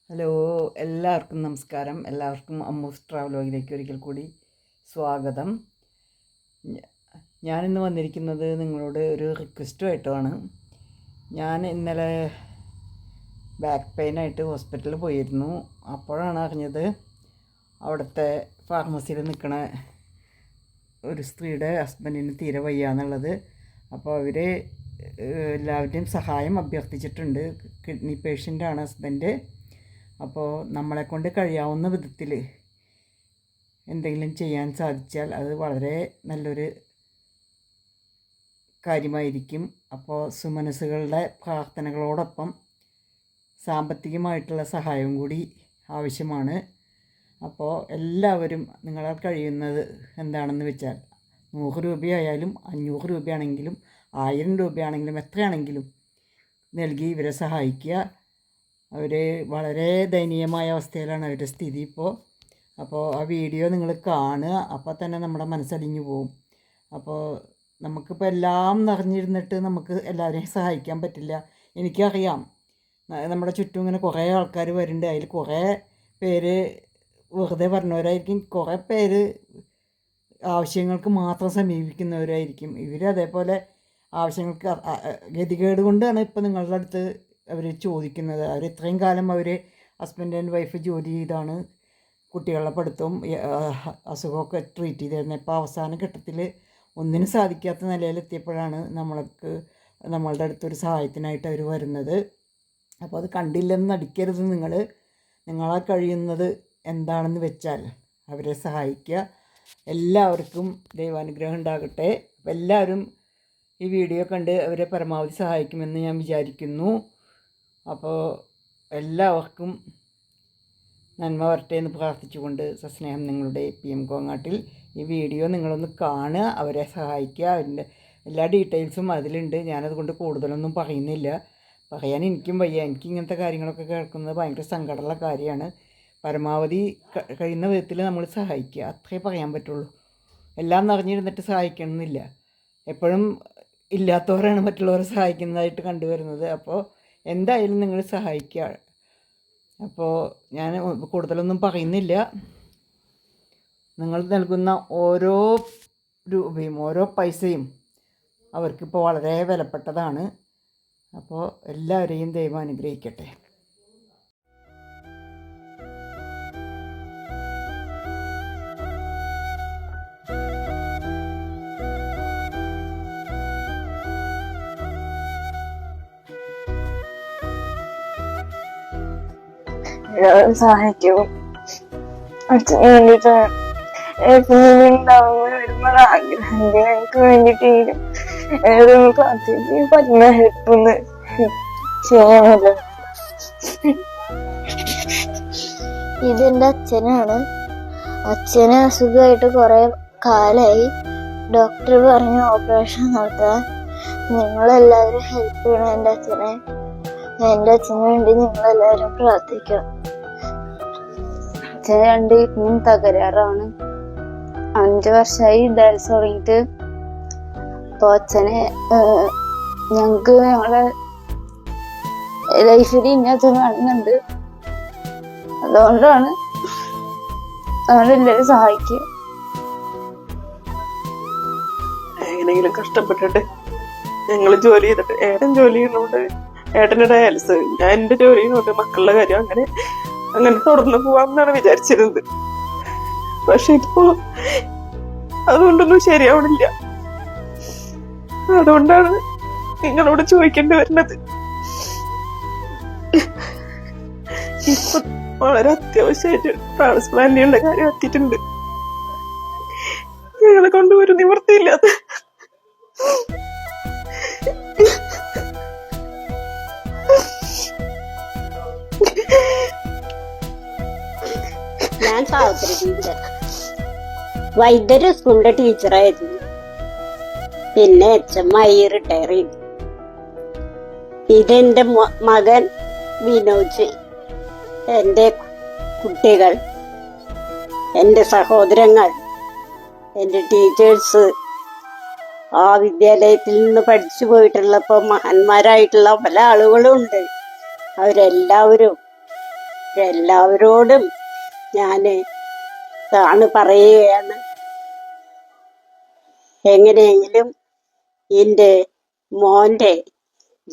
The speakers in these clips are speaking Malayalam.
ഹലോ, എല്ലാവർക്കും നമസ്കാരം. എല്ലാവർക്കും അമ്മൂസ് ട്രാവലോഗിലേക്ക് ഒരിക്കൽ കൂടി സ്വാഗതം. ഞാനിന്ന് വന്നിരിക്കുന്നത് നിങ്ങളോട് ഒരു റിക്വസ്റ്റുമായിട്ടാണ്. ഞാൻ ഇന്നലെ ബാക്ക് പെയിനായിട്ട് ഹോസ്പിറ്റലിൽ പോയിരുന്നു. അപ്പോഴാണ് അറിഞ്ഞത് അവിടുത്തെ ഫാർമസിയിൽ നിൽക്കണ ഒരു സ്ത്രീയുടെ ഹസ്ബൻഡിന് തീരെ വയ്യാന്നുള്ളത്. അപ്പോൾ അവർ എല്ലാവരുടെയും സഹായം അഭ്യർത്ഥിച്ചിട്ടുണ്ട്. Kidney പേഷ്യൻ്റാണ് husband. അപ്പോൾ നമ്മളെക്കൊണ്ട് കഴിയാവുന്ന വിധത്തിൽ എന്തെങ്കിലും ചെയ്യാൻ സാധിച്ചാൽ അത് വളരെ നല്ലൊരു കാര്യമായിരിക്കും. അപ്പോൾ സുമനസ്സുകളുടെ പ്രാർത്ഥനകളോടൊപ്പം സാമ്പത്തികമായിട്ടുള്ള സഹായവും കൂടി ആവശ്യമാണ്. അപ്പോൾ എല്ലാവരും നിങ്ങളാൽ കഴിയുന്നത് എന്താണെന്ന് വെച്ചാൽ 100 രൂപയായാലും 500 രൂപയാണെങ്കിലും 1000 രൂപയാണെങ്കിലും എത്രയാണെങ്കിലും നൽകി ഇവരെ സഹായിക്കുക. അവർ വളരെ ദയനീയമായ അവസ്ഥയിലാണ് അവരുടെ സ്ഥിതി ഇപ്പോൾ. അപ്പോൾ ആ വീഡിയോ നിങ്ങൾ കാണുക, അപ്പോൾ തന്നെ നമ്മുടെ മനസ്സലിഞ്ഞു പോവും. അപ്പോൾ നമുക്കിപ്പോൾ എല്ലാം നിറഞ്ഞിരുന്നിട്ട് നമുക്ക് എല്ലാവരെയും സഹായിക്കാൻ പറ്റില്ല. എനിക്കറിയാം, നമ്മുടെ ചുറ്റും ഇങ്ങനെ കുറേ ആൾക്കാർ വരുന്നുണ്ട്. അതിൽ കുറേ പേര് വെറുതെ പറഞ്ഞവരായിരിക്കും, കുറേ പേര് ആവശ്യങ്ങൾക്ക് മാത്രം സമീപിക്കുന്നവരായിരിക്കും. ഇവർ അതേപോലെ ആവശ്യങ്ങൾക്ക് ഗതികേട് കൊണ്ടാണ് ഇപ്പോൾ നിങ്ങളുടെ അടുത്ത് അവർ ചോദിക്കുന്നത്. അവർ ഇത്രയും കാലം അവർ ഹസ്ബൻഡ് ആൻഡ് വൈഫ് ജോലി ചെയ്താണ് കുട്ടികളുടെ പഠിത്തവും അസുഖമൊക്കെ ട്രീറ്റ് ചെയ്തിരുന്നത്. ഇപ്പോൾ അവസാന ഘട്ടത്തിൽ ഒന്നിനും സാധിക്കാത്ത നിലയിലെത്തിയപ്പോഴാണ് നമ്മളുടെ അടുത്തൊരു സഹായത്തിനായിട്ട് അവർ വരുന്നത്. അപ്പോൾ അത് കണ്ടില്ലെന്ന് നടിക്കരുത്. നിങ്ങളാൽ കഴിയുന്നത് എന്താണെന്ന് വെച്ചാൽ അവരെ സഹായിക്കുക. എല്ലാവർക്കും ദൈവാനുഗ്രഹം ഉണ്ടാകട്ടെ. അപ്പോൾ എല്ലാവരും ഈ വീഡിയോ കണ്ട് അവരെ പരമാവധി സഹായിക്കുമെന്ന് ഞാൻ വിചാരിക്കുന്നു. അപ്പോൾ എല്ലാവർക്കും നന്മ വരട്ടെ എന്ന് പ്രാർത്ഥിച്ചുകൊണ്ട് സസ്നേഹം നിങ്ങളുടെ PM കോങ്ങാട്ടിൽ. ഈ വീഡിയോ നിങ്ങളൊന്ന് കാണുക, അവരെ സഹായിക്കുക. അതിൻ്റെ എല്ലാ ഡീറ്റെയിൽസും അതിലുണ്ട്. ഞാനതുകൊണ്ട് കൂടുതലൊന്നും പറയുന്നില്ല. പറയാൻ എനിക്കും വയ്യ. എനിക്ക് ഇങ്ങനത്തെ കാര്യങ്ങളൊക്കെ കേൾക്കുന്നത് ഭയങ്കര സങ്കടമുള്ള കാര്യമാണ്. പരമാവധി കഴിയുന്ന വിധത്തിൽ നമ്മൾ സഹായിക്കുക, അത്രേ പറയാൻ പറ്റുള്ളൂ. എല്ലാം നിറഞ്ഞിരുന്നിട്ട് സഹായിക്കണമെന്നില്ല. എപ്പോഴും ഇല്ലാത്തവരാണ് മറ്റുള്ളവരെ സഹായിക്കുന്നതായിട്ട് കണ്ടുവരുന്നത്. അപ്പോൾ എന്തായാലും നിങ്ങൾ സഹായിക്കുക. അപ്പോൾ ഞാൻ കൂടുതലൊന്നും പറയുന്നില്ല. നിങ്ങൾ നൽകുന്ന ഓരോ രൂപയും ഓരോ പൈസയും അവർക്കിപ്പോൾ വളരെ വിലപ്പെട്ടതാണ്. അപ്പോൾ എല്ലാവരെയും ദൈവം അനുഗ്രഹിക്കട്ടെ. സഹായിക്കും. അച്ഛന് വേണ്ടിട്ട് കുഞ്ഞിനുണ്ടാവുന്ന ഒരുപാട് ആഗ്രഹമുണ്ട്. എനിക്ക് വേണ്ടിട്ടെങ്കിലും ഏതൊന്ന് പ്രാർത്ഥിക്കും. പറ്റുന്ന ഹെൽപ്പ് ഒന്ന് ചെയ്യാമല്ലോ. ഇതെന്റെ അച്ഛനാണ്. അച്ഛന് അസുഖമായിട്ട് കുറെ കാലായി. ഡോക്ടർ പറഞ്ഞു ഓപ്പറേഷൻ നടത്താൻ. നിങ്ങളെല്ലാവരും ഹെൽപ്പ് ചെയ്യണം എൻ്റെ അച്ഛനെ. എൻ്റെ അച്ഛന് വേണ്ടി നിങ്ങളെല്ലാവരും പ്രാർത്ഥിക്കണം. അച്ഛന് 2 കിഡ്നിയും തകരാറാണ്. 5 വർഷമായി ഡയാലിസിസ് തുടങ്ങിയിട്ട്. അപ്പൊ അച്ഛനെ ഞങ്ങക്ക് ഞങ്ങളെ ലൈഫിൽ ഇനി അച്ഛൻ കാണുന്നുണ്ട്. അതുകൊണ്ടാണ് നമ്മളെല്ലാവരും സഹായിക്കുക. എങ്ങനെയെങ്കിലും കഷ്ടപ്പെട്ടിട്ട് ഞങ്ങൾ ജോലി ചെയ്തിട്ട്, ഏട്ടൻ ജോലി ചെയ്യുന്നുണ്ട്, ഏട്ടൻ്റെ ഡയാലിസിസ്, ഞാൻ എൻ്റെ ജോലി ചെയ്യുന്നുണ്ട്, മക്കളുടെ കാര്യം അങ്ങനെ തുടർന്ന് പോവാമെന്നാണ് വിചാരിച്ചിരുന്നത്. പക്ഷെ ഇപ്പോ അതുകൊണ്ടൊന്നും ശരിയാവണില്ല. അതുകൊണ്ടാണ് നിങ്ങളോട് ചോദിക്കേണ്ടി വരുന്നത്. ഇപ്പൊ വളരെ അത്യാവശ്യമായിട്ട് ട്രാൻസ്പ്ലാന്റിന്റെ കാര്യം എത്തിയിട്ടുണ്ട്. ഞങ്ങളെ കൊണ്ട് ഒരു നിവൃത്തിയില്ലാത്ത ഞാൻ സാവിത്രി ടീച്ചർ, വൈദ്യര് സ്കൂളിന്റെ ടീച്ചറായിരുന്നു. പിന്നെ HM റിട്ടയർ ചെയ്തു. ഇതെന്റെ മകൻ വിനോജ്, എന്റെ കുട്ടികൾ, എന്റെ സഹോദരങ്ങൾ, എന്റെ ടീച്ചേഴ്സ്, ആ വിദ്യാലയത്തിൽ നിന്ന് പഠിച്ചു പോയിട്ടുള്ളപ്പോൾ മഹാന്മാരായിട്ടുള്ള പല ആളുകളും ഉണ്ട്. അവരെല്ലാവരും എല്ലാവരോടും ഞാൻ പറയുകയാണ്, എങ്ങനെയെങ്കിലും എൻ്റെ മോന്റെ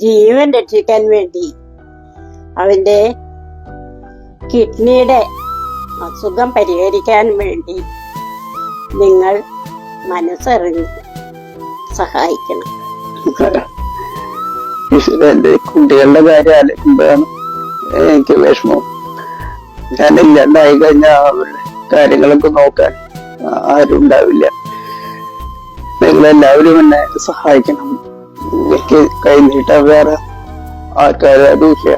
ജീവൻ രക്ഷിക്കാൻ വേണ്ടി, അവന്റെ കിഡ്നിയുടെ അസുഖം പരിഹരിക്കാൻ വേണ്ടി നിങ്ങൾ മനസ്സറിഞ്ഞ് സഹായിക്കണം. എന്റെ കുട്ടികളുടെ കാര്യം ആലോചിക്കുമ്പോഴാണ് എനിക്ക് വിഷമം. ഞാനില്ലാണ്ടായി കഴിഞ്ഞാൽ അവരുടെ കാര്യങ്ങളൊക്കെ നോക്കാൻ ആരും ഉണ്ടാവില്ല. നിങ്ങളെല്ലാവരും എന്നെ സഹായിക്കണം. എനിക്ക് കൈനീട്ടാൻ വേറെ ആൾക്കാരെ അതുമില്ല.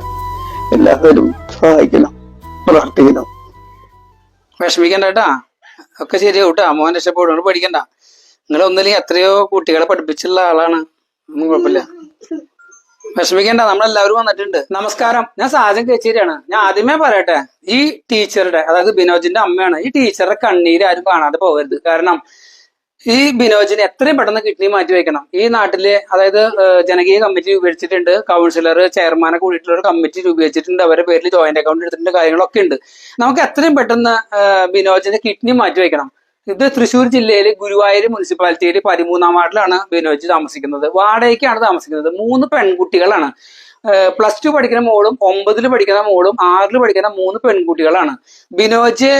എല്ലാവരും സഹായിക്കണം, പ്രാർത്ഥിക്കണം. വിഷമിക്കണ്ടാ, ഒക്കെ ശരിയാവും കേട്ടാ. മോൻ രക്ഷപ്പെടും, പഠിക്കണ്ട. നിങ്ങൾ ഒന്നില്ലെങ്കിൽ എത്രയോ കുട്ടികളെ പഠിപ്പിച്ചുള്ള ആളാണ്, ഒന്നും കുഴപ്പമില്ല. വിഷമിക്കണ്ട, നമ്മളെല്ലാവരും വന്നിട്ടുണ്ട്. നമസ്കാരം, ഞാൻ സാജൻ കേച്ചേരിയാണ്. ഞാൻ ആദ്യമേ പറയട്ടെ, ഈ ടീച്ചറുടെ, അതായത് ബിനോജിന്റെ അമ്മയാണ്, ഈ ടീച്ചറുടെ കണ്ണീര് ആരും കാണാതെ പോകരുത്. കാരണം ഈ ബിനോജിന് എത്രയും പെട്ടെന്ന് കിഡ്നി മാറ്റി വെക്കണം. ഈ നാട്ടില് അതായത് ജനകീയ കമ്മിറ്റി രൂപീകരിച്ചിട്ടുണ്ട്, കൗൺസിലർ ചെയർമാനെ കൂടിയിട്ടുള്ള ഒരു കമ്മിറ്റി രൂപീകരിച്ചിട്ടുണ്ട്, അവരുടെ പേരിൽ ജോയിന്റ് അക്കൗണ്ട് എടുത്തിട്ടുണ്ട്, കാര്യങ്ങളൊക്കെ ഉണ്ട്. നമുക്ക് എത്രയും പെട്ടെന്ന് ബിനോജിന്റെ കിഡ്നി മാറ്റി വെക്കണം. ഇത് തൃശ്ശൂർ ജില്ലയിൽ ഗുരുവായൂർ മുനിസിപ്പാലിറ്റിയിൽ 13-ാം വാർഡിലാണ് ബിനോജ് താമസിക്കുന്നത്. വാടകയ്ക്കാണ് താമസിക്കുന്നത്. 3 പെൺകുട്ടികളാണ്. +2 പഠിക്കുന്ന മോളും 9ൽ പഠിക്കുന്ന മോളും 6ൽ പഠിക്കുന്ന 3 പെൺകുട്ടികളാണ്. ബിനോജ്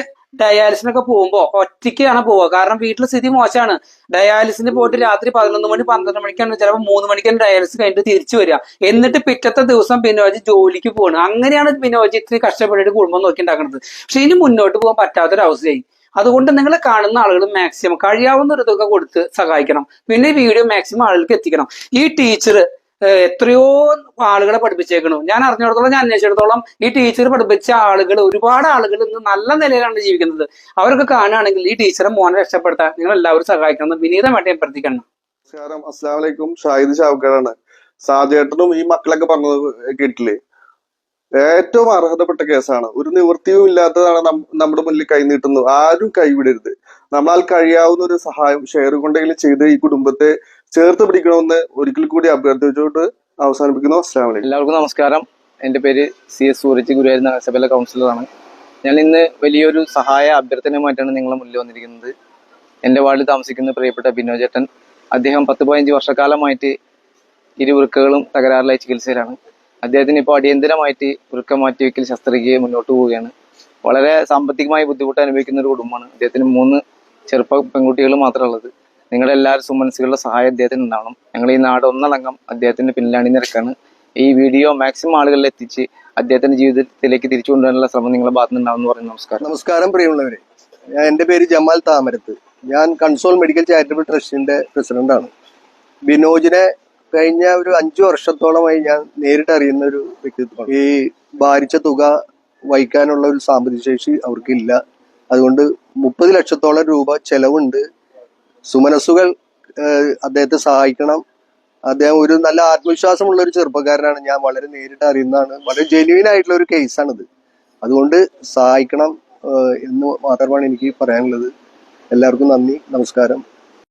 ഡയാലിസിനൊക്കെ പോകുമ്പോ ഒറ്റയ്ക്കാണ് പോവുക. കാരണം വീട്ടിലെ സ്ഥിതി മോശമാണ്. ഡയാലിസിന് പോയിട്ട് രാത്രി 11 മണി 12 മണിക്കാണ്, ചിലപ്പോൾ 3 മണിക്കാണ് ഡയാലിസിസ് കഴിഞ്ഞിട്ട് തിരിച്ചു വരിക. എന്നിട്ട് പിറ്റത്തെ ദിവസം ബിനോജ് ജോലിക്ക് പോകണം. അങ്ങനെയാണ് ബിനോജ് ഇത്തിരി കഷ്ടപ്പെട്ടിട്ട് കുടുംബം നോക്കി ഉണ്ടാക്കുന്നത്. പക്ഷെ ഇനി മുന്നോട്ട് പോകാൻ പറ്റാത്തൊരവസ്ഥയായി. അതുകൊണ്ട് നിങ്ങൾ കാണുന്ന ആളുകൾ മാക്സിമം കഴിയാവുന്ന ഒരു തുക കൊടുത്ത് സഹായിക്കണം. പിന്നെ ഈ വീഡിയോ മാക്സിമം ആളുകൾക്ക് എത്തിക്കണം. ഈ ടീച്ചർ എത്രയോ ആളുകളെ പഠിപ്പിച്ചേക്കണു. ഞാൻ അറിഞ്ഞിടത്തോളം, ഞാൻ അന്വേഷിച്ചിടത്തോളം ഈ ടീച്ചർ പഠിപ്പിച്ച ആളുകൾ, ഒരുപാട് ആളുകൾ ഇന്ന് നല്ല നിലയിലാണ് ജീവിക്കുന്നത്. അവരൊക്കെ കാണുകയാണെങ്കിൽ ഈ ടീച്ചറെ മോനെ രക്ഷപ്പെടുത്താൻ നിങ്ങൾ എല്ലാവരും സഹായിക്കണം. വിനീതമായിട്ട് ഞാൻ പ്രവർത്തിക്കണം. നമസ്കാരം, അസ്സലാമു അലൈക്കും. ഷാഹിദ് ഷാവുക്കാരാണ്. സാജേട്ടനും ഈ മക്കളൊക്കെ പറഞ്ഞത് കേട്ടില്ലേ? ഏറ്റവും അർഹതപ്പെട്ട കേസാണ്. ഒരു നിവൃത്തിയും ഇല്ലാത്തതാണ് നമ്മുടെ മുന്നിൽ കൈ നീട്ടുന്നത്. ആരും കൈവിടരുത്. നമ്മളാൽ കഴിയാവുന്ന ഒരു സഹായം ഷെയർ കൊണ്ടെങ്കിലും ചെയ്ത് ഈ കുടുംബത്തെ ചേർത്ത് പിടിക്കണമെന്ന് ഒരിക്കൽ കൂടി അഭ്യർത്ഥിച്ചുകൊണ്ട് അവസാനിപ്പിക്കുന്നു. അസ്സലാമു അലൈക്കും. എല്ലാവർക്കും നമസ്കാരം. എൻ്റെ പേര് CS സൂരജ്, ഗുരുവായൂർ നഗരസഭയിലെ കൗൺസിലറാണ്. ഞാൻ ഇന്ന് വലിയൊരു സഹായ അഭ്യർത്ഥനയുമായിട്ടാണ് നിങ്ങളെ മുന്നിൽ വന്നിരിക്കുന്നത്. എൻ്റെ വാർഡിൽ താമസിക്കുന്ന പ്രിയപ്പെട്ട ബിനോജേട്ടൻ, അദ്ദേഹം 10-15 വർഷക്കാലമായിട്ട് ഇരുവൃക്കകളും തകരാറിലായി ചികിത്സയിലാണ്. അദ്ദേഹത്തിന് ഇപ്പോൾ അടിയന്തരമായിട്ട് വൃക്ക മാറ്റിവെക്കൽ ശസ്ത്രക്രിയ മുന്നോട്ട് പോവുകയാണ്. വളരെ സാമ്പത്തികമായി ബുദ്ധിമുട്ട് അനുഭവിക്കുന്ന ഒരു കുടുംബമാണ്. അദ്ദേഹത്തിന് 3 ചെറുപ്പ പെൺകുട്ടികൾ മാത്രമേ ഉള്ളത്. നിങ്ങളുടെ എല്ലാവരും സുമനസ്സുകളുടെ സഹായം അദ്ദേഹത്തിന് ഉണ്ടാവണം. ഞങ്ങൾ ഈ നാട് ഒന്നടങ്കം അദ്ദേഹത്തിന്റെ പിന്നിലാണ് നിരക്കാണ്. ഈ വീഡിയോ മാക്സിമം ആളുകളിൽ എത്തിച്ച് അദ്ദേഹത്തിന്റെ ജീവിതത്തിലേക്ക് തിരിച്ചു കൊണ്ടുവരാനുള്ള ശ്രമം നിങ്ങളുടെ ഭാഗത്ത് നിന്നുണ്ടാവുമെന്ന് പറഞ്ഞു. നമസ്കാരം. നമസ്കാരം പ്രിയമുള്ളവരെ, എൻ്റെ പേര് ജമാൽ താമരത്ത്. ഞാൻ കൺസോൾ മെഡിക്കൽ ചാരിറ്റബിൾ ട്രസ്റ്റിന്റെ പ്രസിഡന്റാണ്. ബിനോജിനെ കഴിഞ്ഞ ഒരു 5 വർഷത്തോളമായി ഞാൻ നേരിട്ട് അറിയുന്ന ഒരു വ്യക്തിത്വമാണ്. ഈ ഭാരിച്ച തുക വഹിക്കാനുള്ള ഒരു സാമ്പത്തിക ശേഷി അവർക്കില്ല. അതുകൊണ്ട് 30 ലക്ഷത്തോളം രൂപ ചെലവുണ്ട്. സുമനസ്സുകൾ അദ്ദേഹത്തെ സഹായിക്കണം. അദ്ദേഹം ഒരു നല്ല ആത്മവിശ്വാസമുള്ള ഒരു ചെറുപ്പക്കാരനാണ്. ഞാൻ വളരെ നേരിട്ട് അറിയുന്നതാണ്. വളരെ ജെന്യുവിൻ ആയിട്ടുള്ള ഒരു കേസാണിത്. അതുകൊണ്ട് സഹായിക്കണം എന്ന് മാത്രമാണ് എനിക്ക് പറയാനുള്ളത്. എല്ലാവർക്കും നന്ദി, നമസ്കാരം.